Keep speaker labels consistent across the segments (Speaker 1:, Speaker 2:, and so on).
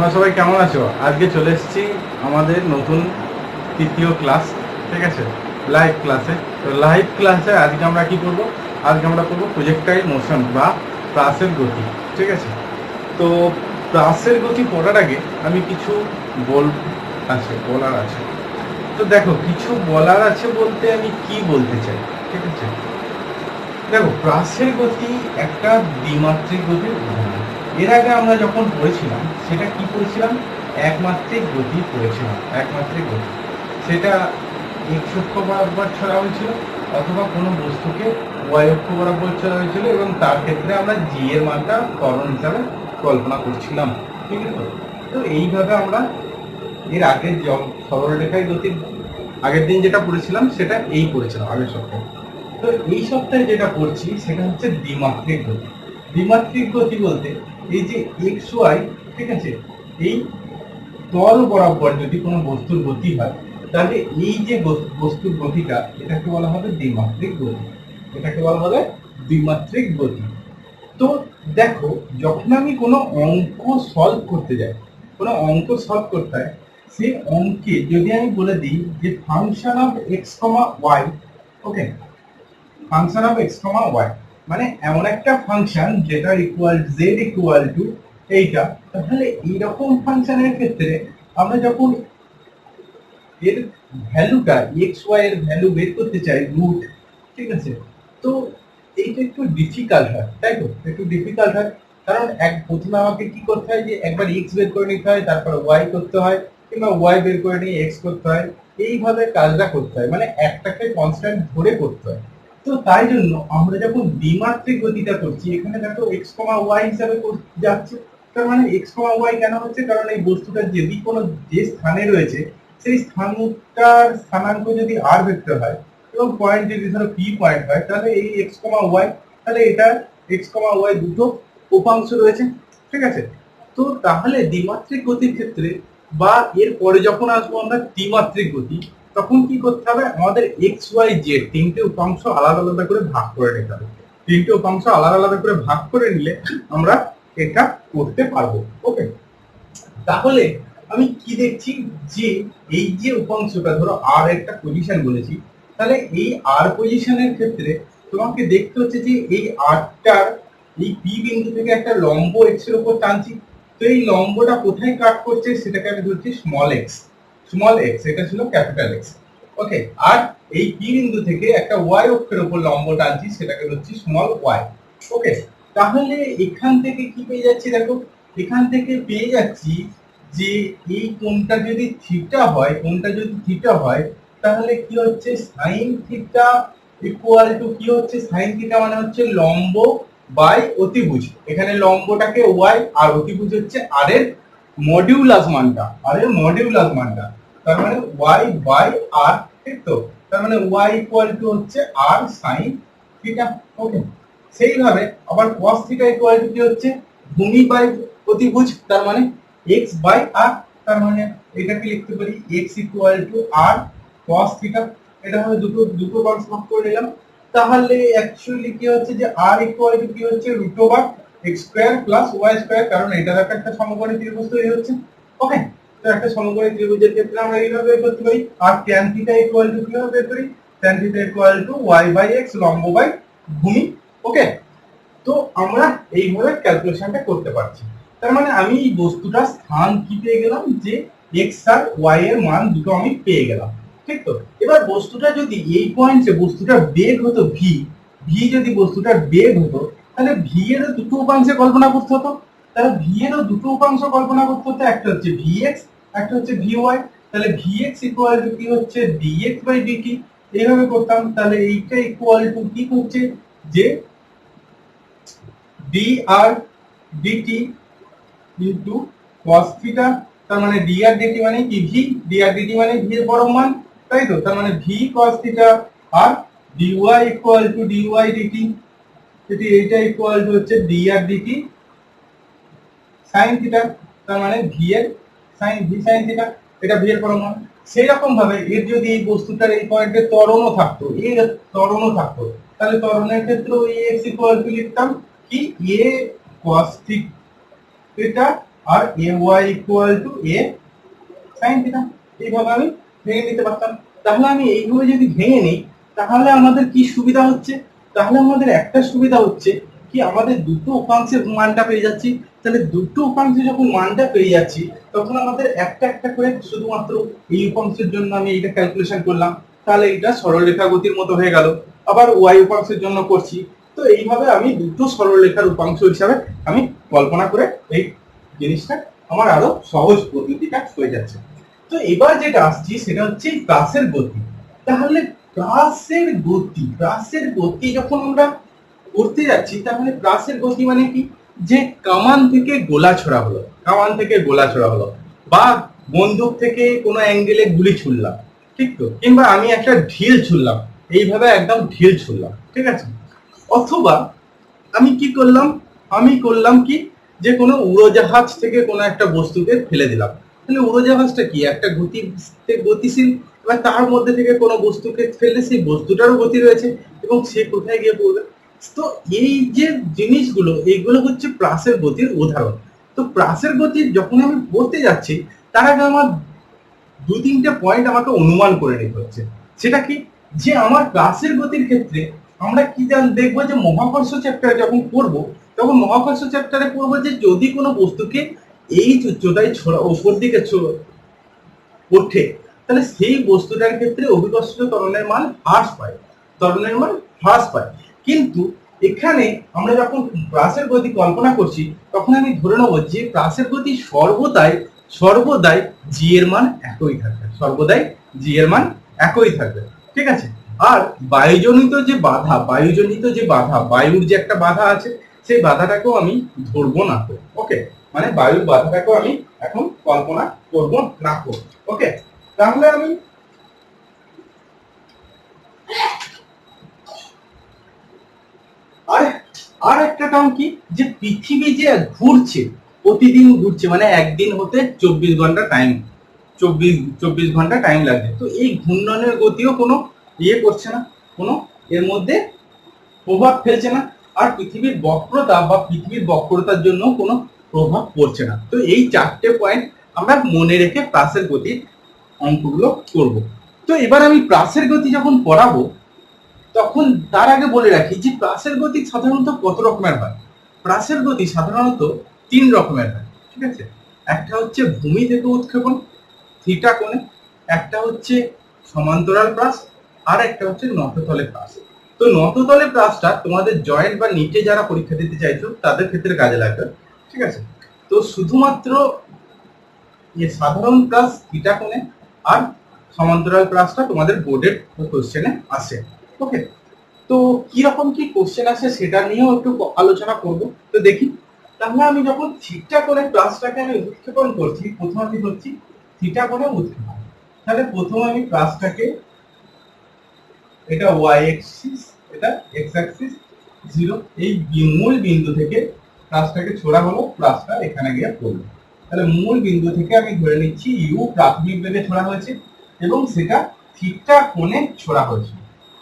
Speaker 1: তোমরা সবাই কেমন আছো? আজকে চলে এসেছি আমাদের নতুন তৃতীয় ক্লাস, ঠিক আছে, লাইভ ক্লাসে। তো লাইভ ক্লাসে আজকে আমরা কি করব? আজকে আমরা করবো প্রজেক্টাইল মোশন বা প্রাসের গতি, ঠিক আছে। তো প্রাসের গতি পড়ার আগে আমি কিছু বলার আছে। তো দেখো, কিছু বলার আছে বলতে আমি কি বলতে চাই, ঠিক আছে। দেখো, প্রাসের গতি একটা দ্বিমাত্রিক গতির উদাহরণ। এর আগে আমরা যখন পড়েছিলাম সেটা কি পড়েছিলাম? একমাত্রিক গতি পড়েছিলাম। একমাত্রিক গতি সেটা x অক্ষ বরাবর ছড়া হয়েছিল অথবা কোনো বস্তুকে y অক্ষ বরাবর ছড়া হয়েছিল এবং তার ক্ষেত্রে আমরা g এর মানটা ত্বরণ হিসাবে কল্পনা করছিলাম, ঠিক আছে। তো এইভাবে আমরা এর আগের সরলরেখায় গতির আগের দিন যেটা পড়েছিলাম সেটা এই পড়েছিলাম আগের সপ্তাহে। তো এই সপ্তাহে যেটা পড়ছি সেটা হচ্ছে দ্বিমাত্রিক গতি। দ্বিমাত্রিক গতি বলতে এই যে এক্স ওয়াই, ঠিক আছে, এই তল বরাবর যদি কোনো বস্তুর গতি হয় তাহলে এই যে বস্তুর গতিটা এটাকে বলা হবে দ্বিমাত্রিক গতি। এটাকে বলা হবে দ্বিমাত্রিক গতি। তো দেখো, যখন আমি কোনো অঙ্ক সলভ করতে যাই, কোনো অঙ্ক সলভ করতে হয়, সেই অঙ্কে যদি আমি বলে দিই যে function of x comma y, okay, function of x comma y মানে এমন একটা ফাংশন যেটা ইকুয়াল জেড ইকুয়াল টু এইটা, তাহলে এইরকম ফাংশনের ক্ষেত্রে আমরা যখন এর ভ্যালুটা এক্স ওয়াই এর ভ্যালু বের করতে চাই রুট, ঠিক আছে, তো এইটা একটু ডিফিকাল্ট হয়, তাই তো, একটু ডিফিকাল্ট হয়। কারণ প্রথমে আমাকে কি করতে হয় যে একবার এক্স বের করে নিতে হয়, তারপর ওয়াই করতে হয়, কিংবা ওয়াই বের করে নিয়ে এক্স করতে হয়। এইভাবে কাজটা করতে হয়, মানে একটাকে কনস্ট্যান্ট ধরে করতে হয়। তো তাই জন্য আমরা যখন দ্বিমাত্রিক গতিটা করছি, এখানে দেখো এক্স কমা ওয়াই হিসাবে যাচ্ছে। তার মানে এক্স কমা ওয়াই কেন হচ্ছে? কারণ এই বস্তুটা যদি কোনো যে স্থানে রয়েছে সেই স্থানটার স্থানাঙ্ক যদি আর ভেক্টর হয় এবং পয়েন্ট যদি ধরো পি পয়েন্ট হয়, তাহলে এই এক্স কমা ওয়াই, তাহলে এটা এক্স কমা ওয়াই দুটো উপাংশ রয়েছে, ঠিক আছে। তো তাহলে দ্বিমাত্রিক গতির ক্ষেত্রে বা এর পরে যখন আসবো আমরা ত্রিমাত্রিক গতি, তখন কি করতে হবে? আমাদের এক্স ওয়াই জেড তিনটে উপাংশ আলাদা আলাদা করে ভাগ করে নিতে হবে। তিনটে উপাংশ আলাদা আলাদা করে ভাগ করে নিলে আমরা এটা করতে পারবো, ওকে। তাহলে আমি কি দেখছি যে এই যে উপাংশটা ধরো আর একটা পজিশন বলেছি, তাহলে এই আর পজিশনের ক্ষেত্রে তোমাকে দেখতে হচ্ছে যে এই আরটার এই পি বিন্দু থেকে একটা লম্ব এক্স এর উপর টানছি। তো এই লম্বটা কোথায় কাট করছে সেটাকে আমি ধরছি স্মল এক্স। স্মল এক্স এটা ছিল ক্যাপিটাল এক্স, ওকে। আর এই পি বিন্দু থেকে একটা ওয়াই অক্ষের উপর লম্ব টানছি, সেটাকে ধরছি স্মল ওয়াই, ওকে। তাহলে এখান থেকে কি পেয়ে যাচ্ছি? দেখো, এখান থেকে পেয়ে যাচ্ছি যে এই কোণটা যদি থিটা হয়, কোণটা যদি থিটা হয়, তাহলে কি হচ্ছে? সাইন থিটা ইকুয়াল টু কি হচ্ছে? সাইন থিটা মানে হচ্ছে লম্ব বাই অতিভুজ। এখানে লম্বটাকে ওয়াই আর অতিভুজ হচ্ছে আর এর মডিউলাস মানটা, আর এর মডিউলাস মানটা, তার মানে ওয়াই বাই আর, ঠিক তো। তার মানে ওয়াই ইকুয়াল টু হচ্ছে আর সাইন থিটা, ওকে। সেইভাবে আবার cos থিটা ইকুয়াল টু কি হচ্ছে? ভূমি বাই অতিভুজ, তার মানে x বাই r। তার মানে এটাকে লিখতে পারি x equal two r cos theta. এটা হবে দুটো দুটো বাক্স ভাগ করে নিলাম। তাহলে অ্যাকচুয়ালি কি হচ্ছে যে r ইকুয়াল টু কি হচ্ছে? Root over x square plus y square, কারণ এটা একটা সমকোণী ত্রিভুজ তৈরি হচ্ছে, ওকে। তো একটা সমকোণী ত্রিভুজের ক্ষেত্রে আমরা এইভাবে বের করতে পারি। আর tan থিটা ইকুয়াল টু কিভাবে বের করি? tan theta equal to y by x লম্ব বাই ভূমি, ওকে। তো আমরা এইভাবে ক্যালকুলেশনটা করতে পারছি। তার মানে আমি এই বস্তুটার স্থান কি পেয়ে গেলাম? যে এক্স আর ওয়াই এর মান দুটো আমি পেয়ে গেলাম, ঠিক তো। এবার বস্তুটা যদি এই পয়েন্টে বস্তুটার বেগ হতো ভি, যদি বস্তুটার বেগ হতো, তাহলে ভি এরও দুটো উপাংশে কল্পনা করতে হতো। তাহলে ভি এরও দুটো উপাংশ কল্পনা করতে হতো, একটা হচ্ছে ভি এক্স, একটা হচ্ছে ভি ওয়াই। তাহলে ভি এক্স ইকুয়াল টু কি হচ্ছে? D x by d t. এইভাবে করতাম, তাহলে এইটা ইকুয়াল টু কি হচ্ছে? যে dr dt into cos theta. তার মানে dr dt মানে কি? v। dr dt মানে v এর পরম মান, তাই তো। তার মানে v cos থিটা আর dy equal to dy dt, যদি এইটা ইকুয়াল টু হচ্ছে dr dt sin থিটা। তার মানে v এর sin v sin থিটা, এটা v এর পরম মান। সেই রকম ভাবে এর যদি এই বস্তুটার এই পয়েন্টে ত্বরণও থাকতো, এর ত্বরণও থাকতো, তাহলে ত্বরণের ক্ষেত্রেও ax ইকুয়াল টু লিখতাম কি? a cos থিটা আর a y equal to a sine theta. এইভাবে আমি ভেঙে নিতে পারতাম। তাহলে আমি এইভাবে যদি ভেঙে নিই তাহলে আমাদের কি সুবিধা হচ্ছে, তাহলে আমাদের একটা সুবিধা হচ্ছে কি আমাদের দুটো উপাংশের মানটা পেয়ে যাচ্ছি। তাহলে দুটো উপাংশে যখন মানটা পেয়ে যাচ্ছি তখন আমাদের একটা একটা করে শুধুমাত্র এই উপাংশের জন্য আমি এইটা ক্যালকুলেশন করলাম, তাহলে এটা সরলরেখা গতির মতো হয়ে গেল। আবার ওয়াই উপাংশের জন্য করছি, তো এইভাবে আমি দুটো সরলরেখার উপাংশ হিসাবে আমি কল্পনা করে এই জিনিসটা আমার আরো সহজ পদ্ধতিটা হয়ে যাচ্ছে। তো এবার যেটা আসছি সেটা হচ্ছে প্রাসের গতি। তাহলে প্রাসের গতি যখন আমরা করতে যাচ্ছি তাহলে প্রাসের গতি মানে কি, যে কামান থেকে গোলা ছোড়া হলো, কামান থেকে গোলা ছোড়া হলো, বা বন্দুক থেকে কোনো অ্যাঙ্গেলে গুলি ছুড়লাম, ঠিক তো, কিংবা আমি একটা ঢিল ছুড়লাম, এইভাবে একদম ঢিল ছুড়লাম, ঠিক আছে। অথবা আমি কি করলাম, আমি করলাম কি, যে কোনো উড়োজাহাজ থেকে কোনো একটা বস্তুকে ফেলে দিলাম। তাহলে উড়োজাহাজটা কি একটা গতিশীল, এবার তার মধ্যে থেকে কোনো বস্তুকে ফেললে সেই বস্তুটারও গতি রয়েছে এবং সে কোথায় গিয়ে পড়বে। তো এই যে জিনিসগুলো এইগুলো হচ্ছে প্রাসের গতির উদাহরণ। তো প্রাসের গতি যখন আমি পড়তে যাচ্ছি তার আগে আমার দু তিনটে পয়েন্ট আমাকে অনুমান করে নিতে হচ্ছে। সেটা কি, যে আমার প্রাসের গতির ক্ষেত্রে আমরা কি দেখবো, যে মহাকর্ষ চ্যাপ্টার যখন পড়বো তখন মহাকর্ষ চ্যাপ্টারে পড়বো যে যদি কোনো বস্তুকে এই উচ্চতায় ওপর দিকে ওঠে তাহলে সেই বস্তুটার ক্ষেত্রে অভিকর্ষজ ত্বরণের মান হ্রাস পায়, ত্বরণের মান হ্রাস পায়। কিন্তু এখানে আমরা যখন প্রাসের গতি কল্পনা করছি তখন আমি ধরে নেবো যে প্রাসের গতি সর্বদাই জি এর মান একই থাকবে, সর্বদাই জি এর মান একই থাকবে, ঠিক আছে। আর বায়ুজনিত যে বাধা, বায়ুর যে একটা বাধা আছে সেই বাধাটাকেও আমি ধরবো না, ওকে, মানে বায়ুর বাধাটাকেও আমি এখন কল্পনা করবো না, ওকে। তাহলে আমি আর একটা টার্ম কি, যে পৃথিবী যে ঘুরছে, প্রতিদিন ঘুরছে, মানে একদিন হতে 24 ঘন্টা টাইম, 24 ঘন্টা টাইম লাগছে। তো এই ঘূর্ণনের গতিও কোনো ইয়ে করছে না, কোনো এর মধ্যে প্রভাব ফেলছে না। আর পৃথিবীর বক্রতার জন্য কোনো প্রভাব পড়ছে না। তো এই চারটে পয়েন্ট আমরা মনে রেখে প্রাসের গতির অঙ্কগুলো করব। তো এবার আমি প্রাসের গতি যখন পড়াবো তখন তার আগে বলে রাখি যে প্রাসের গতি সাধারণত কত রকমের হয়। প্রাসের গতি সাধারণত 3 রকমের হয়, ঠিক আছে। একটা হচ্ছে ভূমি থেকে উৎক্ষেপণ থিটা কোণে, একটা হচ্ছে সমান্তরাল প্রাস, আর একটা হচ্ছে নততলে প্রাস। তো নততলে প্রাসটা তোমাদের জয়েন্ট বা নিচে যারা পরীক্ষা দিতে চাইছো তাদের ক্ষেত্রে কাজে লাগবে, ঠিক আছে। তো শুধুমাত্র সাধারণ প্লাস থিটা কোণে আর সমান্তরাল প্লাসটা তোমাদের বোর্ডের কোশ্চেনে আসে, ওকে। তো কিরকম কি কোশ্চেন আসে সেটা নিয়েও একটু আলোচনা করব। তো দেখি, তাহলে আমি যখন থিটা কোণে প্লাসটাকে আমি উৎক্ষেপণ করছি, প্রথম আমি করছি থিটা কোণে উৎক্ষেপণ। তাহলে প্রথম আমি প্লাসটাকে, এটা ওয়াই অ্যাক্সিস, এটা এক্স অ্যাক্সিস 0, এই মূল বিন্দু থেকে প্লাসটাকে ছোড়া হলো, প্লাসটা এখানে গিয়ে পড়লো। তাহলে মূল বিন্দু থেকে আমি ধরে নিচ্ছি ইউ প্রাথমিক বেগে ছোড়া হয়েছে এবং সেটা থিটা কোণে ছোড়া হয়েছে,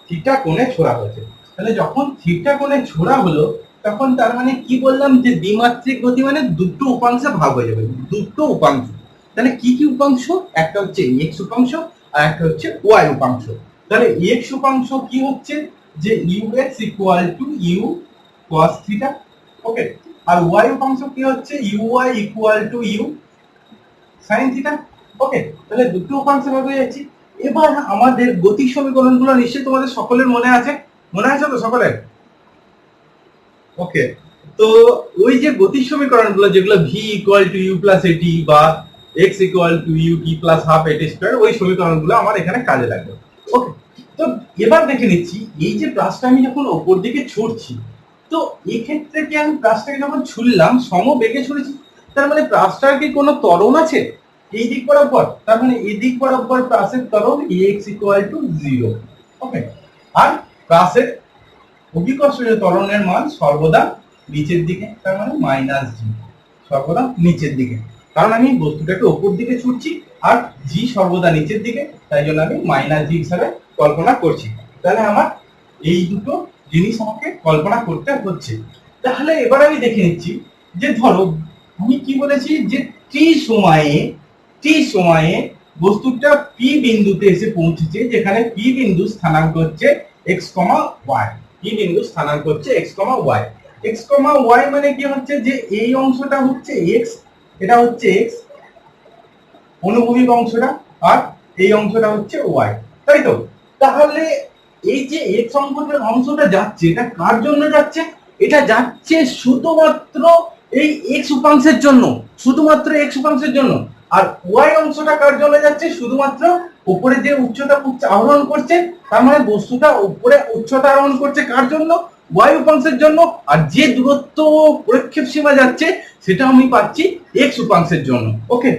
Speaker 1: থিটা কোণে ছোড়া হয়েছে। তাহলে যখন থিটা কোণে ছোড়া হলো তখন তার মানে কি বললাম, যে দ্বিমাত্রিক গতি মানে দুটো উপাংশে ভাগ হয়ে যাবে, দুটো উপাংশ। তাহলে কি কি উপাংশ, একটা হচ্ছে এক্স উপাংশ আর একটা হচ্ছে ওয়াই উপাংশ। তাহলে এক্স উপাংশ কি হচ্ছে, যে U X equal to U cos theta, okay. আর ওয়াই উপাংশ কি হচ্ছে, U Y equal to U sin theta, okay. তাহলে দুটো উপাংশ ভাবে যাচ্ছি। এবার আমাদের গতি সমীকরণগুলো নিশ্চয়ই তোমাদের সকলের মনে আছে, মনে আছে তো সকলের, ওকে। তো ওই যে গতি সমীকরণগুলো যেগুলো v equal to u plus a t বা x equal to u t plus half a t square, ওই সমীকরণগুলো আমার এখানে কাজে লাগবে, ওকে। তো এবার দেখে নিচ্ছি এই যে প্লাসটা আমি যখন উপর দিকে ছুটছি, তো এই ক্ষেত্রে কি আমি প্লাসটাকে যখন ছুড়লাম সমবেগে ছুড়েছি, তার মানে প্লাসটার কি কোনো ত্বরণ আছে এই দিক বরাবর, তার মানে এই দিক বরাবর প্লাসের ত্বরণ x ইকুয়াল টু 0, ওকে। আর প্লাসের অভিকর্ষজ ত্বরণের মান সর্বদা নিচের দিকে, তার মানে মাইনাস জি, সর্বদা নিচের দিকে, কারণ আমি বস্তুটাকে উপর দিকে ছুটছি আর জি সর্বদা নিচের দিকে, তাই জন্য আমি মাইনাস জি হিসাবে কল্পনা করছি। তাহলে আমার এই দুটো জিনিস আমাকে কল্পনা করতে হচ্ছে। তাহলে এবার আমি দেখে নিচ্ছি যে ধরো আমি কি বলেছি যে টি সময়ে বস্তুটা পি বিন্দুতে এসে পৌঁছেছে, যেখানে পি বিন্দু স্থানাঙ্ক হচ্ছে x, y। পি বিন্দু স্থানাঙ্ক হচ্ছে x, y। x, y মানে কি হচ্ছে যে এই অংশটা হচ্ছে x, এটা হচ্ছে x অনুভূমিক অংশটা, আর এই অংশটা হচ্ছে y, তাই তো? তাহলে এই যে x অংশটা যাচ্ছে, এটা কার জন্য যাচ্ছে? এটা যাচ্ছে শুধুমাত্র এই x উপাংশের জন্য, শুধুমাত্র x উপাংশের জন্য। আর y অংশটা কার জন্য যাচ্ছে? শুধুমাত্র উপরে যে উচ্চতা আরোহণ করছে, তার মানে বস্তুটা উপরে উচ্চতা আরোহণ করছে কার জন্য? y উপাংশের জন্য। আর যে দূরত্ব প্রক্ষেপ সীমা যাচ্ছে সেটা আমি পাচ্ছি x উপাংশের জন্য। ওকে,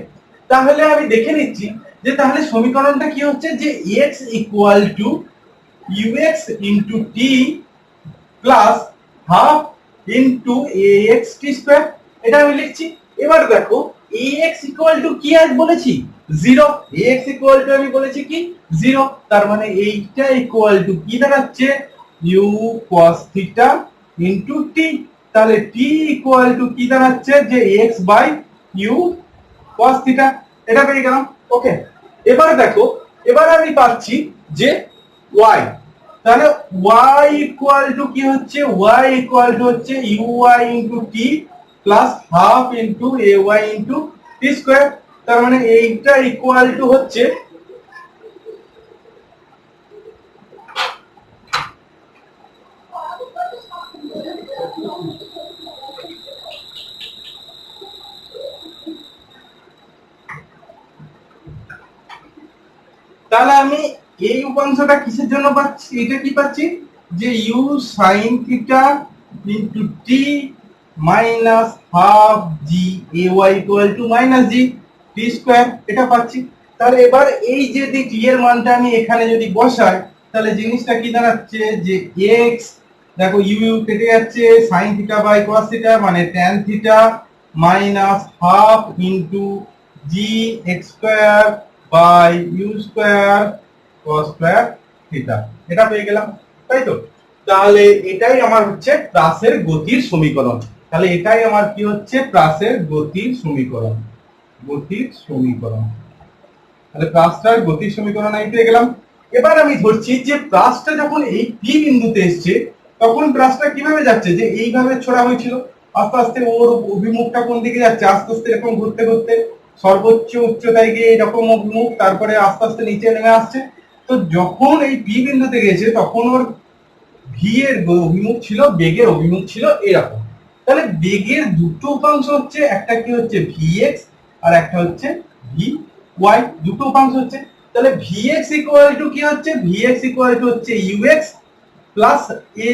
Speaker 1: তাহলে আমি দেখে নিচ্ছি যে তাহলে সমীকরণটা কি হচ্ছে যে x equal two ux into T plus half into ax টি স্কয়ার, এটা আমি লিখছি। এবার দেখো ax ইকুয়াল টু কি আজ বলেছি? 0। ax ইকুয়াল টু আমি বলেছি কি 0, তার মানে এইটা ইকুয়াল টু কি দাঁড়াচ্ছে? u cos থিটা ইন্টু টি। তাহলে t ইকুয়াল টু কি দাঁড়াচ্ছে? যে x by u cos theta, এটা পেয়ে গেলাম। ওকে, এবার দেখো, এবার আমি পাচ্ছি যে y, তাহলে y ইকুয়াল টু কি হচ্ছে? y ইকুয়াল টু হচ্ছে uy into t plus half into ay into t square, তার মানে এইটা ইকুয়াল টু হচ্ছে তাহলে আমি এই উপাংশটা কিসের জন্য পাচ্ছি? এটা কি পাচ্ছি? যে u sin theta into t minus half G ay equal to minus G t square, এটা পাচ্ছি। তাহলে এবার এই যে টি এর মানটা আমি এখানে যদি বসাই, তাহলে জিনিসটা কি দাঁড়াচ্ছে? যে x, দেখো u কেটে যাচ্ছে, sin theta by cos theta মানে tan theta minus half into g x square by u square cos square theta, এটা পেয়ে গেলাম, তাই তো? তাহলে এটাই আমার হচ্ছে প্রাসের গতির সমীকরণ। তাহলে এটাই আমার কি হচ্ছে? প্রাসের গতির সমীকরণ, গতির সমীকরণ। তাহলে প্রাসটার গতির সমীকরণ আমি পেয়ে গেলাম। এবার আমি ধরছি যে প্রাসটা যখন এই পি বিন্দুতে এসছে, তখন প্রাসটা কিভাবে যাচ্ছে? যে এইভাবে ছোড়া হয়েছিল, আস্তে আস্তে ওর অভিমুখটা কোন দিকে যাচ্ছে? আস্তে আস্তে এরকম ঘুরতে ঘুরতে সর্বোচ্চ উচ্চতায় গিয়ে এরকম অভিমুখ, তারপরে আস্তে আস্তে নিচে নেমে আসছে। তো যখন এই পি বিন্দুতে গেছে, তখন ওর ভি এর অভিমুখ ছিল, বেগের অভিমুখ ছিল এরকম। তাহলে বেগের দুটো উপাংশ হচ্ছে, একটা কি হচ্ছে vx আর একটা হচ্ছে vy, দুটো উপাংশ হচ্ছে। তাহলে vx ইকুয়াল টু কি হচ্ছে? vx ইকুয়াল টু হচ্ছে ux plus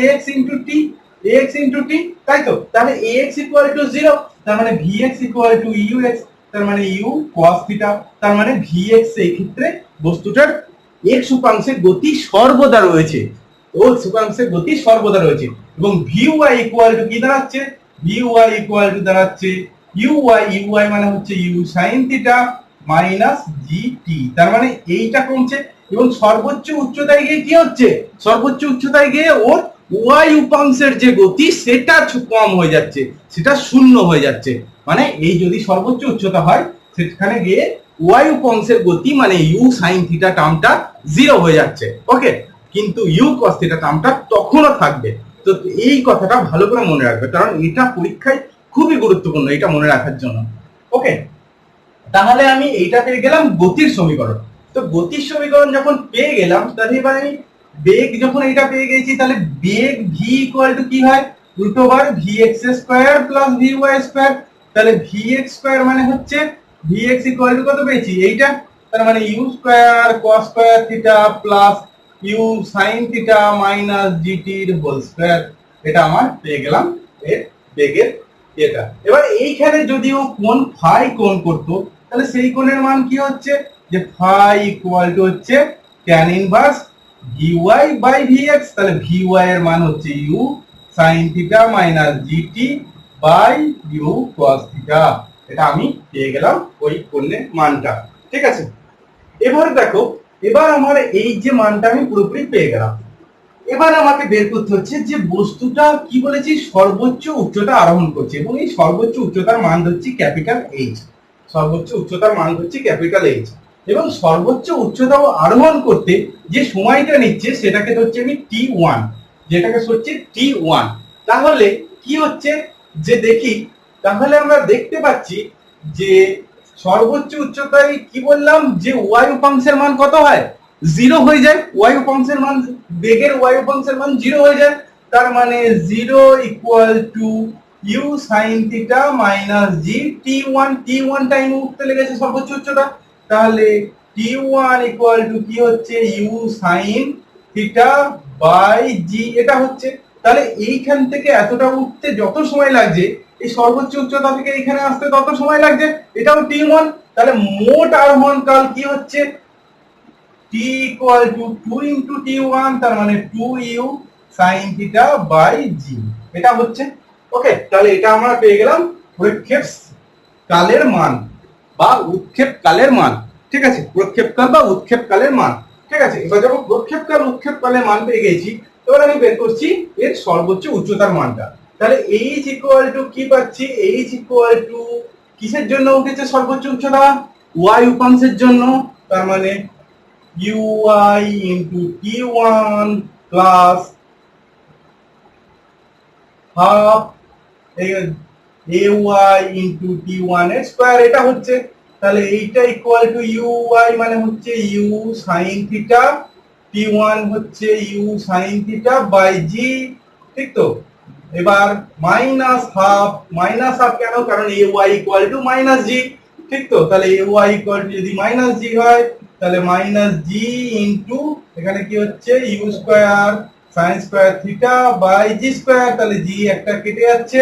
Speaker 1: ax into t, ax into t, তাই তো? তাহলে ax ইকুয়াল টু 0, তার মানে vx ইকুয়াল টু ux, তার মানে u cos থিটা, তার মানে vx এই ক্ষেত্রে বস্তুটার x উপাংশে গতি সর্বদা রয়েছে, ও উপাংশের গতি সর্বদা রয়েছে। এবং vy ইকুয়াল টু কি দাঁড়াচ্ছে? vy ইকুয়াল টু দাঁড়াচ্ছে uy মানে হচ্ছে u sin theta minus gt, তার মানে এইটা কমছে এবং সর্বোচ্চ উচ্চতায় গিয়ে কি হচ্ছে? সর্বোচ্চ উচ্চতায় গিয়ে ওর y উপাংশের যে গতি সেটা কম হয়ে যাচ্ছে, সেটা শূন্য হয়ে যাচ্ছে। মানে এই যদি সর্বোচ্চ উচ্চতা হয়, সেখানে গিয়ে y উপাংশের গতি মানে u sin থিটা টার্মটা 0 হয়ে যাচ্ছে। ওকে, কিন্তু u cos থিটা টার্মটা তখনও থাকবে। তো এই কথাটা ভালো করে মনে রাখবে, কারণ এটা পরীক্ষায় খুবই গুরুত্বপূর্ণ, এটা মনে রাখার জন্য। ওকে, তাহলে আমি এইটা পেয়ে গেলাম গতির সমীকরণ। তো গতির সমীকরণ যখন পেয়ে গেলাম, তাহলে এবার আমি বেগ যখন এটা পেয়ে গেছি, তাহলে বেগ v ইকুয়াল টু কি হয়? Root over vx square plus vy square. তাহলে vx স্কয়ার মানে হচ্ছে vx ইকুয়াল টু কত পেয়েছি? এইটা, তার মানে u square cos square theta plus u sin theta minus gt এর হোল স্কয়ার, এটা আমার পেয়ে গেলাম এর বেগের এটা। এবার এইখানে যদি ও কোণ ফাই কোণ করতো, তাহলে সেই কোণের মান কি হচ্ছে? যে ফাই ইকুয়াল টু হচ্ছে tan inverse vy by vx, তাহলে vy এর মান হচ্ছে u sin theta minus gt by u cos theta, এটা আমি পেয়ে গেলাম ওই কোণের মানটা। ঠিক আছে, এবার দেখো, এবার আমার এই যে মানটা আমি পুরোপুরি পেয়ে গেলাম। এবার আমাকে বের করতে হচ্ছে যে বস্তুটা কি বলেছি সর্বোচ্চ উচ্চতা আরোহণ করছে এবং এই সর্বোচ্চ উচ্চতার মান হচ্ছে ক্যাপিটাল এইচ। সর্বোচ্চ উচ্চতার মান হচ্ছে ক্যাপিটাল এইচ এবং সর্বোচ্চ উচ্চতা আরোহণ করতে যে সময়টা নিচ্ছে সেটাকে ধরছি আমি T1, যেটাকে হচ্ছে T1। তাহলে কি হচ্ছে যে দেখি, তাহলে আমরা দেখতে পাচ্ছি যে সর্বোচ্চ উচ্চতায় কি বললাম যে ওয়াই উপাংশের মান কত হয়, 0 হয়ে যায়। ওয়াই উপাংশের মান, বেগের ওয়াই উপাংশের মান 0 হয়ে যায়। তার মানে 0 equal to u sine theta minus g T1। T1 time উঠতে লেগেছে সর্বোচ্চ উচ্চতা, তাহলে T1 ইকুয়াল টু কি হচ্ছে ইউ সাইন থিটা বাই জি, এটা হচ্ছে। তাহলে এইখান থেকে এতটা উঠতে যত সময় লাগছে, এই সর্বোচ্চ উচ্চতা থেকে এখানে আসতে তত সময় লাগছে, এটাও T1। তাহলে মোট আরোহণ কাল কি হচ্ছে t equal to 2 into T1, তার মানে 2u sin থিটা বাই জি, এটা হচ্ছে। ওকে, তাহলে এটা আমরা পেয়ে গেলাম প্রক্ষেপ কালের মান বা উৎক্ষেপ কালের মান। ঠিক আছে, প্রক্ষেপ কাল বা উৎক্ষেপ কালের মান। ঠিক আছে, এবার যখন প্রক্ষেপ কাল উৎক্ষেপ কালের মান পেয়ে গেছি, এবার আমি বের করছি এর সর্বোচ্চ উচ্চতার মানটা। তাহলে h ইকুয়াল টু কি পাচ্ছি, h ইকুয়াল টু কিসের জন্য উঠেছে সর্বোচ্চ উচ্চতা, y উপাংশের জন্য, তার মানে uy into T1 plus half ay into T1 এর স্কয়ার, এটা হচ্ছে। তাহলে এইটা ইকুয়াল টু uy মানে হচ্ছে u sin থিটা, T1 হচ্ছে u sin theta by g, ঠিক তো। এবার মাইনাস হাফ, মাইনাস হাফ কেন, কারণ ay equal to minus g, ঠিক তো। তাহলে ay ইকুয়াল টু যদি মাইনাস জি হয়, তাহলে মাইনাস জি ইনটু এখানে কি হচ্ছে u square sine square theta by g square, তাহলে জি একটা কেটে যাচ্ছে,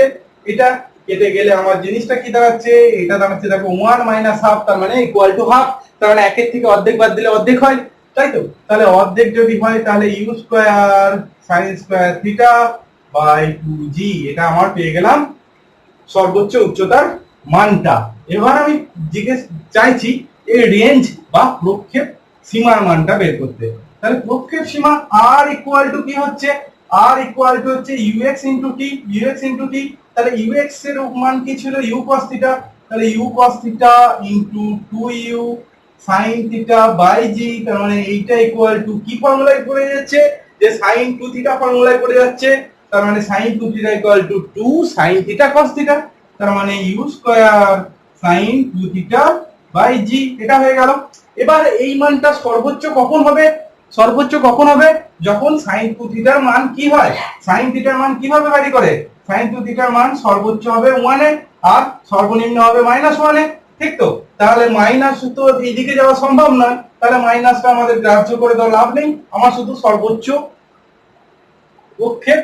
Speaker 1: এটা কেটে গেলে আমার জিনিসটা কি দাঁড়াচ্ছে, এটা দাঁড়াচ্ছে দেখো 1 মাইনাস হাফ, তার মানে ইকুয়াল টু হাফ। তার মানে একের থেকে অর্ধেক বাদ দিলে অর্ধেক হয়, তাই তো। তাহলে অর্ধেক যদি হয় তাহলে u square sine square theta by 2g, এটা আমার পেয়ে গেলাম সর্বোচ্চ উচ্চতার মানটা। এবার আমি জিজ্ঞেস চাইছি এই রেঞ্জ বা প্রক্ষেপ সীমার মানটা বের করতে। তাহলে প্রক্ষেপ সীমা r ইকুয়াল টু কি হচ্ছে, r ইকুয়াল টু হচ্ছে ux into t, ux into t। তাহলে ux এর মান কি ছিল u cos থিটা, তাহলে u cos theta into 2u sin theta by g, তার মানে এইটা ইকুয়াল টু কি ফর্মুলায় পড়ে যাচ্ছে, যে sin 2 থিটা ফর্মুলায় পড়ে যাচ্ছে। তার মানে sin 2 theta equal to 2 sin theta cos theta, তার মানে u square sin 2 theta by g, এটা হয়ে গেল। এবার এই মানটা সর্বোচ্চ কখন হবে, সর্বোচ্চ কখন হবে, যখন sin 2 থিটার মান কি হয়, sin থিটার মান কিভাবে ভ্যারি করে, sin 2 থিটার মান সর্বোচ্চ হবে 1 এ আর সর্বনিম্ন হবে -1 এ, ঠিক তো। তাহলে মাইনাস তো এইদিকে যাওয়া সম্ভব নয়, তাহলে মাইনাসটা আমাদের গ্রাহ্য করে দেওয়া লাভ নেই, আমার শুধু সর্বোচ্চ প্রক্ষেপ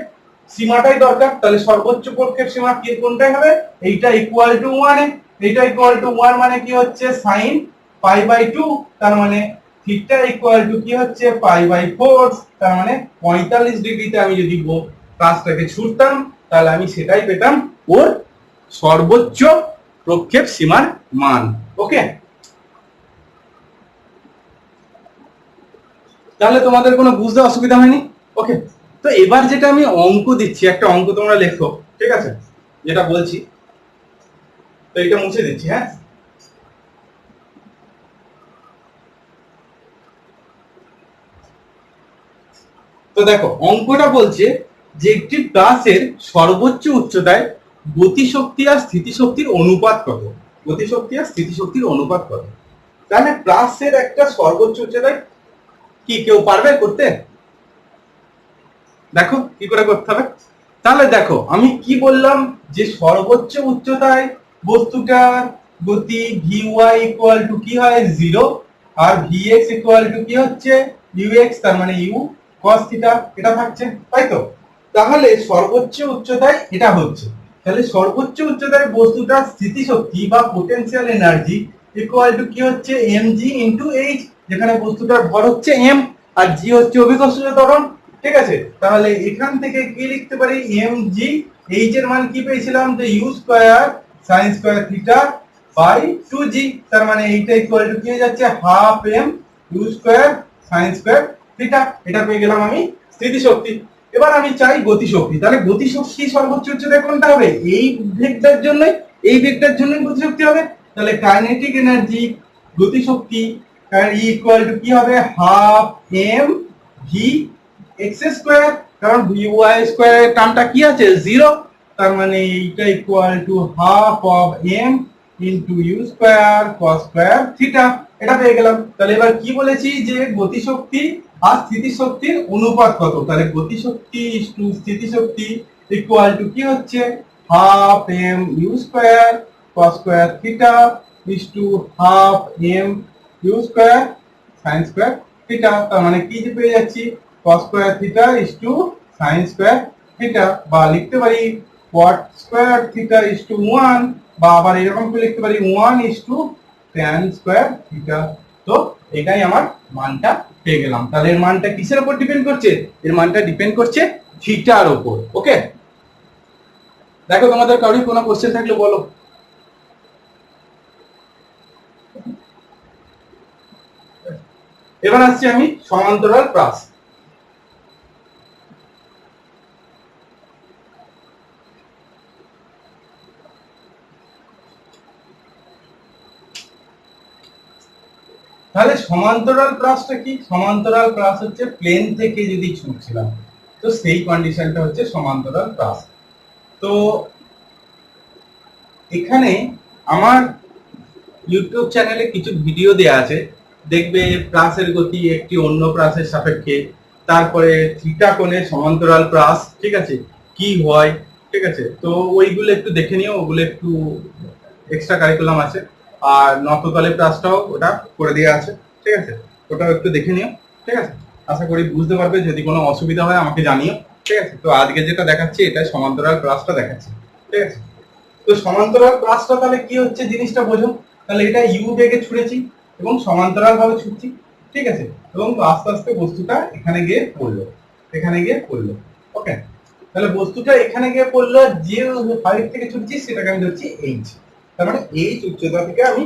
Speaker 1: সীমাটাই দরকার। তাহলে সর্বোচ্চ প্রক্ষেপ সীমা কি কোনটাই হবে, এইটা ইকুয়াল টু 1 এ, এইটা ইকুয়াল টু 1 মানে কি হচ্ছে sin পাই বাই 2, তার মানে থিটা ইকুয়াল টু কি হচ্ছে পাই বাই 4, তার মানে 45 ডিগ্রিতে আমি যদি কাজটাকে ছুটতাম তাহলে আমি সেটাই পেতাম ওর সর্বোচ্চ প্রক্ষেপ সীমার মান। ওকে, তাহলে তোমাদের কোনো বুঝতে অসুবিধা হয়নি। ওকে, তো এবার যেটা আমি অঙ্ক দিচ্ছি, একটা অঙ্ক তোমরা লেখো, ঠিক আছে, যেটা বলছি। তো এটা মুছে দিচ্ছি, হ্যাঁ। তো দেখো অঙ্কটা বলছে যে একটি প্লাসের সর্বোচ্চ উচ্চতায় গতিশক্তি আর স্থিতিশক্তির অনুপাত কত, গতিশক্তি আর স্থিতিশক্তির অনুপাত কত। তাহলে প্লাসের একটা সর্বোচ্চ উচ্চতায় কি কেউ পারবে করতে, দেখো কি করে করতে হবে। তাহলে দেখো আমি কি বললাম, যে সর্বোচ্চ উচ্চতায় বস্তুটার গতি vy ইকুয়াল টু কি হয় 0 আর vx ইকুয়াল টু কি হচ্ছে ux, তার মানে u cos থিটা, এটা থাকছে, তাই তো। তাহলে সর্বোচ্চ উচ্চতায় এটা হচ্ছে, তাহলে সর্বোচ্চ উচ্চতায় বস্তুটার স্থিতিশক্তি বা পোটেনশিয়াল এনার্জি ইকুয়াল টু কি হচ্ছে mg ইনটু h, যেখানে বস্তুটার ভর হচ্ছে m আর g হচ্ছে অভিকর্ষজ ত্বরণ, ঠিক আছে। তাহলে এখান থেকে কি লিখতে পারি, mg, h এর মান কি পেয়েছিলাম যে u square sin square theta by 2g, তার মানে এইটা ইকুয়াল টু কি হয়ে যাচ্ছে half m u square sin square theta, এটা পেয়ে গেলাম আমি স্থিতিশক্তি। এবার আমি চাই গতিশক্তি, তাহলে গতিশক্তি সর্বোচ্চ উচ্চতা কোনটা হবে? এই ভেক্টর জন্য, এই ভেক্টর জন্য গতিশক্তি হবে। তাহলে কাইনেটিক এনার্জি গতিশক্তি ইকুয়াল টু কি হবে? Half m v x square, কারণ ভি ওয়াই স্কোয়ার টার্মটা কি আছে? জিরো। তার মানে এইটা equal to half of m into u square cos square theta. এটা পেয়ে গেলাম। তাহলে এবার কি বলেছি যে গতিশক্তি আর স্থিতিশক্তির অনুপাত কত? তাহলে গতিশক্তি টু স্থিতিশক্তি ইকুয়াল টু কি হচ্ছে? Half M U square cos square theta is to half M U square sine square theta. তার মানে কি যে পেয়ে যাচ্ছি? Cos square theta is to sine square theta, বা লিখতে পারি cot square theta is to 1, বা আবার এরকম করে লিখতে পারি 1 is to tan square theta. তো এটাই আমার মানটা পেয়ে গেলাম। তাহলে এর মানটা কিসের উপর ডিপেন্ড করছে? এর মানটা ডিপেন্ড করছে থিটার উপর। ওকে, দেখো তোমাদের কারোর কোনো কোশ্চেন থাকলে বলো। এবার আসছি আমি সমান্তরাল প্রাস। তাহলে সমান্তরাল প্রাসটা কি? সমান্তরাল প্রাস হচ্ছে প্লেন থেকে যদি ছুটছিলাম, তো সেই কন্ডিশনটা হচ্ছে সমান্তরাল প্রাস। তো এখানে আমার ইউটিউব চ্যানেলে কিছু ভিডিও দেয়া আছে, দেখবে প্রাসের গতি একটি অন্য প্রাসের সাপেক্ষে, তারপরে থিটা কোণে সমান্তরাল প্রাস, ঠিক আছে, কি হয়, ঠিক আছে। তো ওইগুলো একটু দেখে নিও, ওগুলো একটু এক্সট্রা কারিকুলাম আছে। আর নততলে প্রাসটাও ওটা করে দেওয়া আছে, ঠিক আছে, ওটাও একটু দেখে নিও, ঠিক আছে। আশা করি বুঝতে পারবে। যদি কোনো অসুবিধা হয় আমাকে জানিও, ঠিক আছে। তো আজকে যেটা দেখাচ্ছি এটা সমান্তরাল প্রাসটা দেখাচ্ছি, ঠিক আছে। তো সমান্তরাল প্রাসটা তাহলে কি হচ্ছে জিনিসটা বোঝো। তাহলে এটা ইউ বেগে ছুঁড়েছি এবং সমান্তরাল ভাবে ছুটছি, ঠিক আছে, এবং আস্তে আস্তে বস্তুটা এখানে গিয়ে পড়লো, এখানে গিয়ে পড়লো। ওকে, তাহলে বস্তুটা এখানে গিয়ে পড়লো, যে হাইট থেকে ছুটছি সেটাকে আমি ধরছি এইচ। তার মানে এইচ উচ্চতা থেকে আমি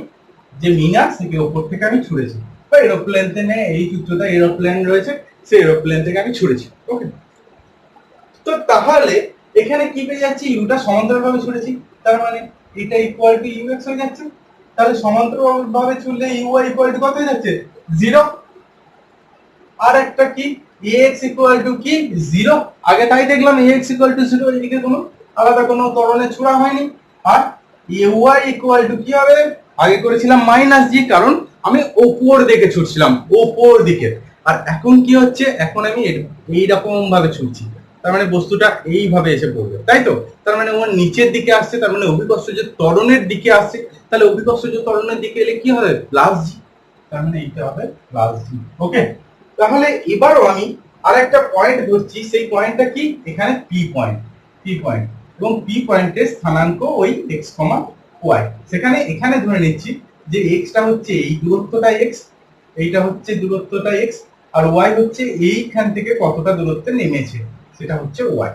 Speaker 1: যে মিনার থেকে উপর থেকে আমি ছুঁড়েছি, বা এরোপ্লেন থেকে এইচ উচ্চতা এরোপ্লেন রয়েছে, সেই এরোপ্লেন থেকে আমি ছুঁড়েছি। ওকে, তো তাহলে এখানে কি পেয়ে যাচ্ছি? ইউটা সমান্তরাল ভাবে ছুঁড়েছি, তার মানে এটা ইকুয়াল টু ইউ এক্স হয়ে যাচ্ছে। তাহলে সমান্তরাল ভাবে ছুড়লে ইউ ওয়াই ইকুয়াল টু কত হয়ে যাচ্ছে? 0। আর একটা কি ax ইকুয়াল টু কি 0, আগে তাই দেখলাম ax ইকুয়াল টু 0, এদিকে কোনো আলাদা কোনো ত্বরণে ছোড়া হয়নি। আর ay ইকুয়াল টু কি হবে? আগে করেছিলাম মাইনাস জি, কারণ আমি উপর দিকে ছুটছিলাম, উপর দিকে। আর এখন কি হচ্ছে? এখন আমি এইরকম ভাবে ছুটছি, তার মানে বস্তুটা এইভাবে এসে পড়বে, তাই তো। তার মানে ও নিচের দিকে আসছে, তার মানে অভিকর্ষজ ত্বরণের দিকে আসছে। তাহলে অভিকর্ষজ ত্বরণের দিকে এলে কি হবে? প্লাস জি, তার মানে এইটা হবে প্লাস জি। ওকে, তাহলে এবারও আমি আর একটা পয়েন্ট ধরছি, সেই পয়েন্টটা কি? এখানে পি পয়েন্ট, পি পয়েন্ট, এবং পি পয়েন্টের স্থানাঙ্ক ওই এক্স কমা ওয়াই। সেখানে এখানে ধরে নিচ্ছি যে এক্সটা হচ্ছে এই দূরত্বটা এক্স, এইটা হচ্ছে দূরত্বটা এক্স, আর ওয়াই হচ্ছে এইখান থেকে কতটা দূরত্বে নেমেছে সেটা হচ্ছে ওয়াই,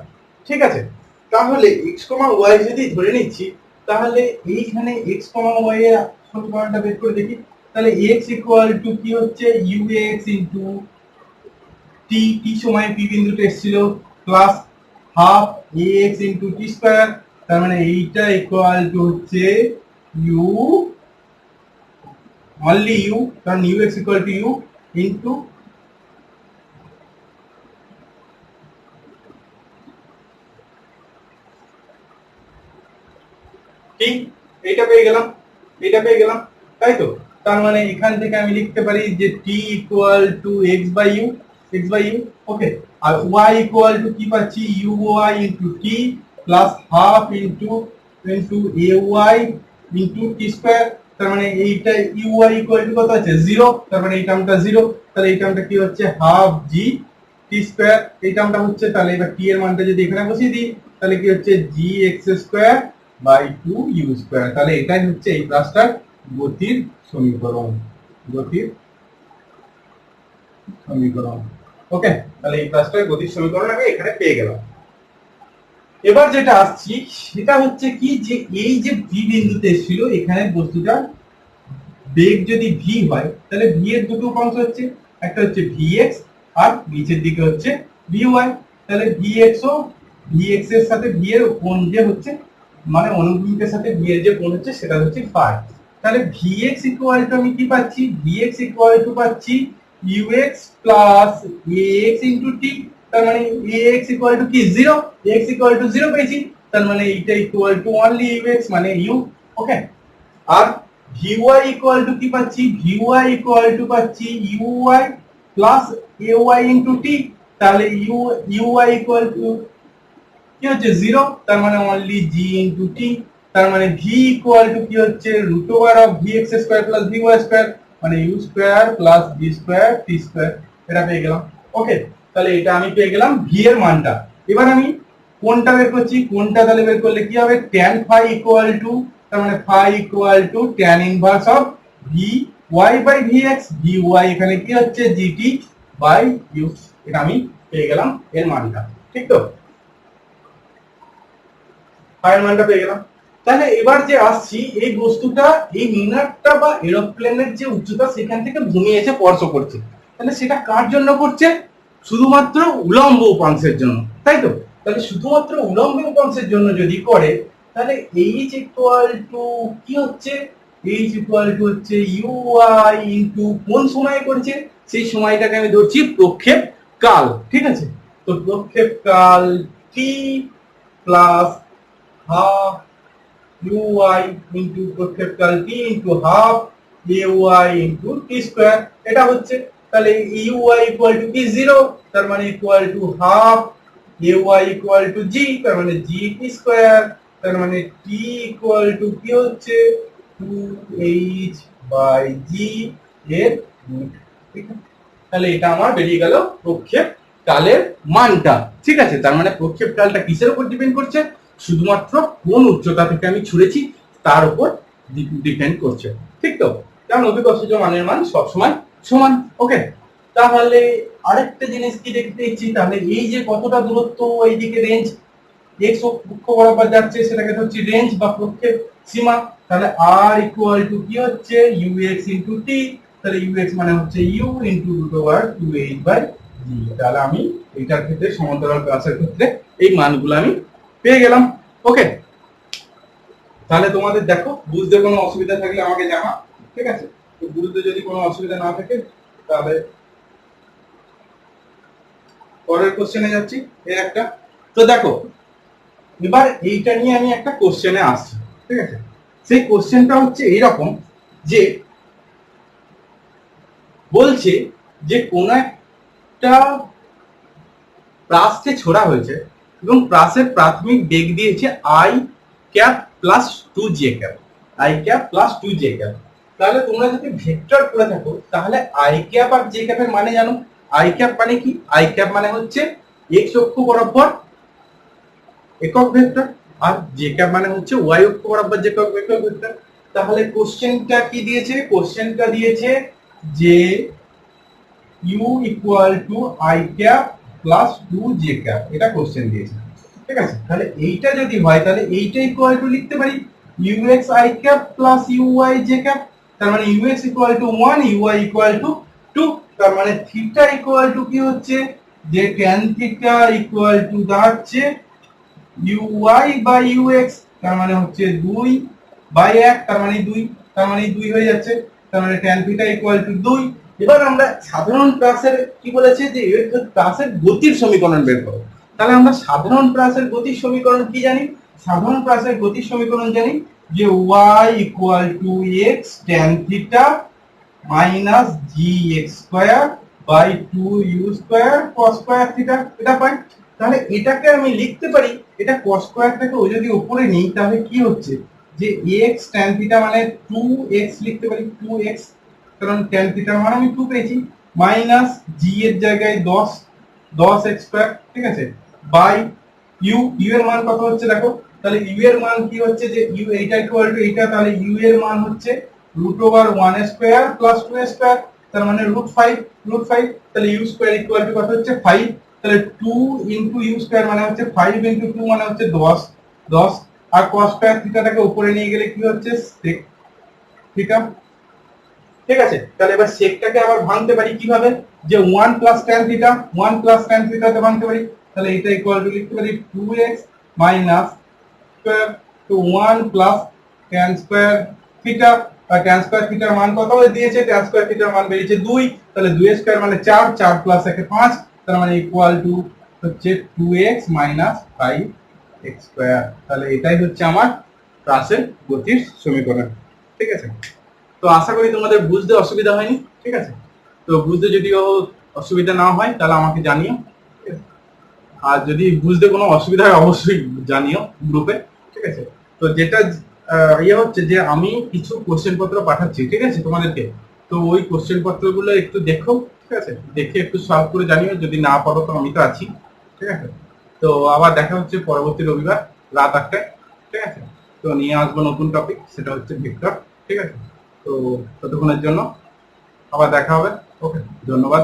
Speaker 1: ঠিক আছে। তাহলে এক্স কমা ওয়াই যদি ধরে নিচ্ছি, তাহলে এইখানে এক্স কমা ওয়াই এর সমীকরণটা বের করে দেখি। তাহলে x ইকুয়াল টু কি হচ্ছে? ux ইনটু টি, টি সময় পি বিন্দুতে এসেছিল, প্লাস হাফ ax ইনটু টি স্কয়ার। তার মানে এইটা ইকুয়াল টু হচ্ছে u, অনলি u, কারণ ux equal to u into টি। এইটা পেয়ে গেলাম, এইটা পেয়ে গেলাম, তাই তো। তার মানে এখান থেকে আমি লিখতে পারি যে t equal to x by U, x by U. Okay, আর y ইকুয়াল টু কি পাচ্ছি? uy into t plus half into into ay into t square. তার মানে এইটা uy ইকুয়াল টু কত আছে? 0। তার মানে এই টার্মটা 0। তাহলে এই টার্মটা কি হচ্ছে? Half g t square. এই টার্মটা হচ্ছে, তাহলে এবার t এর মানটা যদি এখানে বসিয়ে দিই, তাহলে কি হচ্ছে? gx square by 2u square. তাহলে এটাই হচ্ছে এই প্লাসটার গতির সমীকরণ, গতির সমীকরণ। ওকে, তাহলে এই প্লাসটার গতির সমীকরণ আমি এখানে পেয়ে গেলাম। এবার যেটা আসছি সেটা হচ্ছে কি, যে এই যে ভি বিন্দুতে ছিল, এখানে বস্তুটা বেগ যদি ভি হয়, তাহলে ভি এর দুটো উপাংশ হচ্ছে, একটা হচ্ছে vx আর নিচের দিকে হচ্ছে ভি ওয়াই, তাহলে ভি এক্স ও ভি এক্স এর সাথে ভি এর কোণ যে হচ্ছে মানে অনুভূমিকের সাথে ভি এর যে কোণ হচ্ছে সেটা হচ্ছে ফাই। তাহলে ভি এক্স ইকুয়াল টু আমি কি পাচ্ছি, ভি এক্স ইকুয়াল টু পাচ্ছি U X plus A X into T, তার মানে এ এক্স ইকুয়াল টু কি 0, এক্স ইকুয়াল টু 0 পেয়েছি, তার মানে এটা equal to only U X মানে ইউ। ওকে, আর ভিওয়াই ইকুয়াল টু কি পাচ্ছি, ভিওয়াই ইকুয়াল টু পাচ্ছি U I plus A Y into টি, তাহলে ইউআই ইকুয়াল টু কি হচ্ছে 0, তার মানে অনলি জি ইন্টু টি, তার মানে ভি ইকুয়াল টু কি হচ্ছে root over of V x square plus V Y square মানে U square plus V square T square, এটা পেয়ে গেলাম। ওকে, তাহলে এটা আমি পেয়ে গেলাম ভি এর মানটা। এবার আমি কোনটা বের করছি, কোনটা তাহলে বের করলে কি হবে, tan phi ইকুয়াল টু, তার মানে phi equal to tan inverse of V Y by V X, V Y এখানে কি হচ্ছে জিটি বাই ইউ, এটা আমি পেয়ে গেলাম এর মানটা। ঠিক তো, ফাইয়ের মানটা পেয়ে গেলাম। তাহলে এবার যে আসছি এই বস্তুটা, এই মিনারটা বা এরোপ্লেনের যে উচ্চতা সেখান থেকে ভূমি এসে স্পর্শ করছে, তাহলে সেটা কার জন্য করছে, শুধুমাত্র উলম্ব উপাংশের জন্য, তাই তো। তাহলে শুধুমাত্র উলম্ব উপাংশের জন্য যদি করে তাহলে এইচ ইকুয়াল টু কি হচ্ছে, এইচ ইকুয়াল টু হচ্ছে ইউআই ইনটু কোন সময়ে করছে, সেই সময়টাকে আমি ধরছি প্রক্ষেপ কাল। ঠিক আছে, তো প্রক্ষেপ কাল T plus half uy into প্রক্ষেপকাল t into half ay into t square, এটা হচ্ছে। তাহলে uy ইকুয়াল টু কি 0, তার মানে equal to half ay equal two g, তার মানে g t স্কয়ার, তার মানে t ইকুয়াল টু কি হচ্ছে 2h বাই g এর রুট। ঠিক আছে, তাহলে এটা আমার বেরিয়ে গেল প্রক্ষেপ কালের মানটা। ঠিক আছে, তার মানে প্রক্ষেপ কালটা কিসের উপর ডিপেন্ড করছে, শুধুমাত্র কোন উচ্চতা থেকে আমি ছুঁড়েছি তার উপর ডিপেন্ড করছে। ঠিক তো, কারণ অভিকর্ষজ মানের মান সবসময় সমান। ওকে, তাহলে আরেকটা জিনিস কি দেখতে ইচ্ছি, তাহলে এই যে কতটা দূরত্ব এইদিকে রেঞ্জ এক্স অক্ষ বরাবর যাচ্ছে সেটাকে ধরছি রেঞ্জ বা প্রক্ষেপ সীমা, তাহলে আর ইকুয়াল টু কি হচ্ছে ইউ এক্স ইনটু টি, তাহলে ইউ এক্স মানে হচ্ছে U into root over 2h by G. তাহলে আমি এটার ক্ষেত্রে সমান্তরাল ক্লাসের ক্ষেত্রে এই মানগুলো আমি পেয়ে গেলাম। ওকে, তাহলে তোমাদের দেখো বুঝতে কোনো অসুবিধা থাকলে আমাকে জানা। ঠিক আছে, তো বুঝতে যদি কোনো অসুবিধা না থাকে তাহলে পরের কোশ্চেনে যাচ্ছি। এই একটা, তো দেখো এবার এইটা নিয়ে আমি একটা কোশ্চেনে আসছি। ঠিক আছে, সেই কোশ্চেনটা হচ্ছে এইরকম যে বলছে যে কোন একটা প্রাসকে ছোড়া হয়েছে এবং প্রাসের প্রাথমিক বেগ দিয়েছে I cap plus 2j cap, I cap plus 2j cap. তাহলে তোমরা যদি ভেক্টর করে থাকো তাহলে আই ক্যাপ আর জে ক্যাপের মানে জানো। আই ক্যাপ মানে কি, আই ক্যাপ মানে হচ্ছে এক্স অক্ষ বরাবর একক ভেক্টর, আর জে ক্যাপ মানে হচ্ছে ওয়াই অক্ষ বরাবর যে একক ভেক্টর। তাহলে কোশ্চেনটা কি দিয়েছে, কোশ্চেনটা দিয়েছে যে U equal to I cap plus 2j cap, এটা কোশ্চেন দিয়েছে। ঠিক আছে, তাহলে এইটা যদি হয় তাহলে এইটা ইকুয়াল টু লিখতে পারি ux i cap plus uy j cap, তার মানে ux equal to 1, uy equal to 2, তার মানে থিটা ইকুয়াল টু কি হচ্ছে যে tan থিটা ইকুয়াল টু দাঁড়াচ্ছে uy বাই ux, তার মানে হচ্ছে 2 বাই 1, তার মানে 2, তার মানে 2 হয়ে যাচ্ছে, তার মানে tan থিটা ইকুয়াল টু 2। এবার আমরা সাধারণ প্রাসের কি বলেছে যে প্রাসের গতির সমীকরণ বের করো, তাহলে আমরা সাধারণ প্রাসের গতির সমীকরণ কি জানি, সাধারণ প্রাসের গতির সমীকরণ জানি যে y equal to x tan theta minus gx square by 2u square cos square theta, এটা পাই। তাহলে এটাকে আমি লিখতে পারি, এটা cos স্কয়ারটাকে ও যদি উপরে নিই তাহলে কি হচ্ছে যে x tan থিটা মানে 2x লিখতে পারি 2x, কারণ tan থিটার মান আমি 2 পেয়েছি, মাইনাস g এর জায়গায় 10x স্কয়ার। ঠিক আছে, বাই u এর মান কত হচ্ছে দেখো, তাহলে u এর মান কি হচ্ছে যে u এইটা ইকুয়াল টু এইটা, তাহলে u এর মান হচ্ছে root over 1 square plus 2 square, তার মানে রুট 5, তাহলে u স্কয়ার ইকুয়াল টু কত হচ্ছে 5, তাহলে 2 ইনটু u স্কয়ার মানে হচ্ছে 5 ইনটু 2 মানে হচ্ছে 10 আর cos স্কয়ার থিটাটাকে উপরে নিয়ে গেলে কি হচ্ছে sec থিটা। ঠিক আছে, তাহলে এবার সেকটাকে আবার ভাঙতে পারি কিভাবে, যে 1 plus tan theta, 1 plus tan থিটাতে ভাঙতে পারি, তাহলে এটা ইকুয়াল টু লিখতে পারি 2x minus square to 1 plus tan square theta, আর ট্যান স্কয়ার থিটার মান কত দিয়েছে, ট্যান স্কয়ার থিটার মান বেরিয়েছে 2, তাহলে 2 স্কয়ার মানে 4, 4 প্লাস 1 5, তার মানে ইকুয়াল টু হচ্ছে 2x মাইনাস 5x স্কয়ার। তাহলে এটাই হচ্ছে আমার রাসেল গতির সমীকরণ। ঠিক আছে, তো আশা করি তোমাদের বুঝতে অসুবিধা হয়নি। ঠিক আছে, তো বুঝতে যদিও অসুবিধা না হয় তাহলে আমাকে জানিও, ঠিক আছে? আর যদি বুঝতে কোনো অসুবিধা হয় অবশ্যই জানিও গ্রুপে। ঠিক আছে, তো যেটা ইয়ে হচ্ছে যে আমি কিছু কোশ্চেন পত্র পাঠাচ্ছি, ঠিক আছে তোমাদেরকে, তো ওই কোশ্চেন পত্রগুলো একটু দেখো, ঠিক আছে, দেখে একটু সলভ করে জানিও, যদি না পারো তো আমি তো আছি। ঠিক আছে, তো আবার দেখা হচ্ছে পরবর্তী রবিবার রাত 8টায়। ঠিক আছে, তো নিয়ে আসবো নতুন টপিক, সেটা হচ্ছে ভেক্টর। ঠিক আছে, তো ততক্ষণের জন্য আবার দেখা হবে। ওকে, ধন্যবাদ।